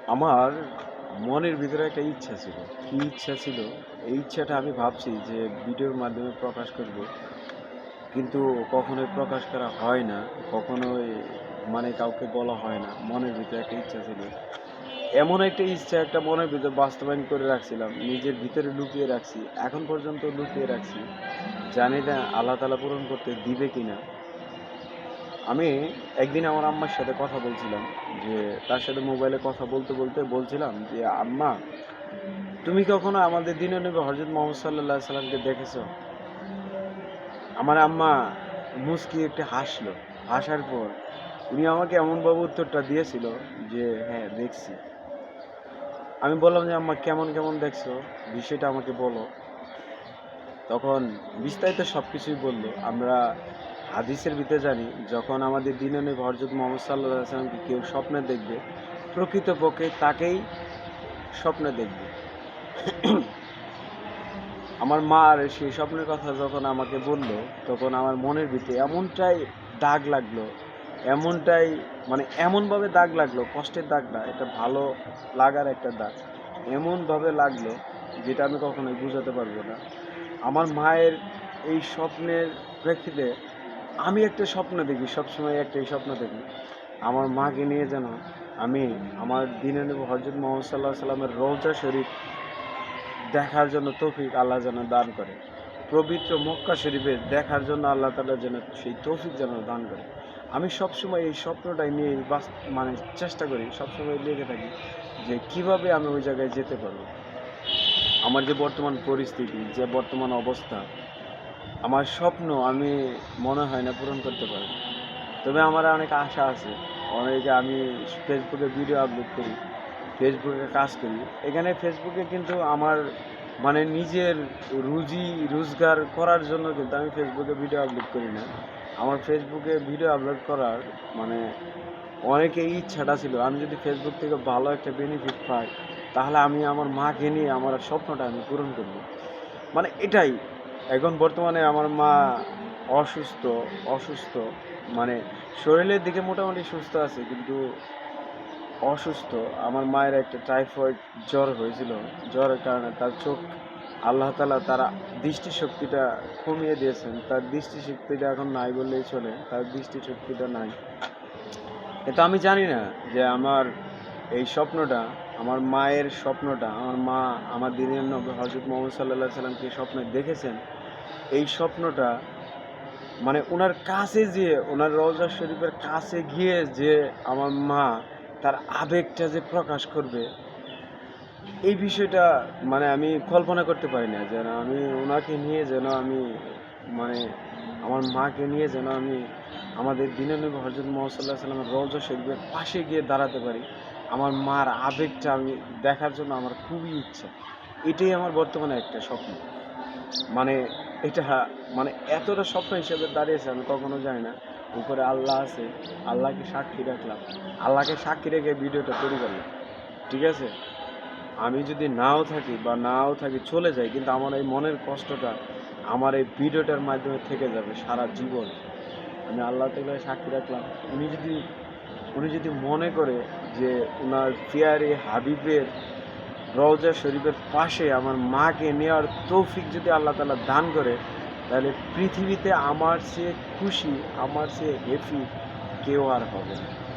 আমার মনের ভিতরে একটা ইচ্ছা ছিল। কি ইচ্ছা ছিল? এই ইচ্ছাটা আমি ভাবছি যে ভিডিওর মাধ্যমে প্রকাশ করব। কিন্তু কখনোই প্রকাশ করা হয় না। কখনোই কাউকে বলা হয় না। মনের ভিতরে একটা ইচ্ছা ছিল। এমন একটা ইচ্ছা একটা মনের ভিতরে বাস্তবায়ন করে রাখছিলাম। নিজের ভিতরে লুকিয়ে রাখছি। এখন পর্যন্ত লুকিয়ে রাখছি। জানি না আল্লাহ তাআলা পূরণ করতে দিবে কিনা। আমি একদিন আমার আম্মার সাথে কথা বলছিলাম যে তার সাথে মোবাইলে কথা বলতে, বলতে বলছিলাম যে, "আম্মা, তুমি কখনো আমাদের দিনের নবী হযরত মুহাম্মদ সাল্লাল্লাহু আলাইহি সাল্লামকে দেখেছো?" আমার আম্মা মুচকি একটু হাসলো। হাসার পর উনি আমাকে এমনভাবে উত্তরটা দিয়েছিল যে, "হ্যাঁ, দেখছি।" আমি বললাম যে, "আম্মা কেমন, কেমন দেখছো? বিষয়টা আমাকে বলো।" তখন বিস্তারিত সবকিছুই বলল। আমরা হাদিসের ভিতরে জানি যখন আমাদের দিনের নবী হযরত মুহাম্মদ সাল্লাল্লাহু আলাইহি সাল্লামকে কেউ স্বপ্নে দেখবে, প্রকৃতপক্ষে তাকেই স্বপ্নে দেখবে। আমার মা আর সেই স্বপ্নের কথা যখন আমাকে বলল, তখন আমার মনের ভিতরে এমনটাই দাগ লাগলো, এমনটাই এমনভাবে দাগ লাগলো, কষ্টের দাগ না, এটা ভালো লাগার একটা দাগ। এমনভাবে লাগলো যেটা আমি কখনোই বুঝাতে পারবো না। আমার মায়ের এই স্বপ্নের প্রেক্ষিতে আমি একটা স্বপ্ন দেখি, সবসময় একটাই স্বপ্ন দেখি। আমার মাকে নিয়ে যেন আমি আমার দিনের নবী হযরত মুহাম্মদ সাল্লাল্লাহু আলাইহি সাল্লামের রওজা শরীফ দেখার জন্য তৌফিক আল্লাহ যেন দান করে। পবিত্র মক্কা শরীফে দেখার জন্য আল্লাহ তাআলা যেন সেই তৌফিক যেন দান করে। আমি সবসময় এই স্বপ্নটাই নিয়েই চেষ্টা করি, সবসময় লেগে থাকি যে কিভাবে আমি ওই জায়গায় যেতে পারবো। আমার যে বর্তমান পরিস্থিতি, যে বর্তমান অবস্থা, আমার স্বপ্ন আমি মনে হয় না পূরণ করতে পারবো। তবে আমার অনেক আশা আছে। আমি ফেসবুকে ভিডিও আপলোড করি। ফেসবুকে কাজ করি। এখানে ফেসবুকে কিন্তু আমার নিজের রুজি রোজগার করার জন্য কিন্তু আমি ফেসবুকে ভিডিও আপলোড করি না। আমার ফেসবুকে ভিডিও আপলোড করার মানে অনেকের ইচ্ছাটা ছিল। আমি যদি ফেসবুক থেকে ভালো একটা বেনিফিট পাই, তাহলে আমি আমার মাকে নিয়ে আমার স্বপ্নটা আমি পূরণ করব। এটাই। এখন বর্তমানে আমার মা অসুস্থ, অসুস্থ মানে শরীরের দিকে মোটামুটি সুস্থ আছে কিন্তু অসুস্থ। আমার মায়ের একটা টাইফয়েড জ্বর হয়েছিল। জ্বরের কারণে তার চোখ আল্লাহ তাআলা তার দৃষ্টিশক্তিটা কমিয়ে দিয়েছেন। তার দৃষ্টিশক্তিটা এখন নাই বললেই চলে। তার দৃষ্টিশক্তিটা নাই। কিন্তু আমি জানি না যে আমার এই স্বপ্নটা, আমার মায়ের স্বপ্নটা, আমার মা আমার দিনের নবী হযরত মুহাম্মদ সাল্লাল্লাহু আলাইহি সাল্লামকে স্বপ্নে দেখেছেন। এই স্বপ্নটা উনার কাছে যেয়ে, উনার রওজা শরীফের কাছে গিয়ে যে আমার মা তার আবেগটা যে প্রকাশ করবে, এই বিষয়টা আমি কল্পনা করতে পারি না। যেন আমি উনাকে নিয়ে যেন আমি মানে আমার মাকে নিয়ে যেন আমি আমাদের দিনের নবী হযরত মুহাম্মদ সাল্লাল্লাহু আলাইহি সাল্লামের রওজা শরীফের পাশে গিয়ে দাঁড়াতে পারি। আমার মার আবেগটা আমি দেখার জন্য আমার খুবই ইচ্ছা। এটাই আমার বর্তমানে একটা স্বপ্ন। মানে এটা এতটা স্বপ্ন হিসেবে দাঁড়িয়েছে আমি কখনো জানি না। উপরে আল্লাহ আছে, আল্লাহকে সাক্ষী রাখলাম। আল্লাহকে সাক্ষী রেখে ভিডিওটা তৈরি করলাম। ঠিক আছে? আমি যদি নাও থাকি চলে যাই, কিন্তু আমার এই মনের কষ্টটা আমার এই ভিডিওটার মাধ্যমে থেকে যাবে সারা জীবন। আমি আল্লাহ তাআলাকে সাক্ষী রাখলাম। উনি যদি মনে করে যে উনার পিয়ারে হাবিবের রওজা শরীফের পাশে আমার মাকে নেওয়ার তৌফিক যদি আল্লাহ তাআলা দান করে, তাহলে পৃথিবীতে আমার চেয়ে খুশি, আমার চেয়ে হ্যাপি কেউ আর হবে না।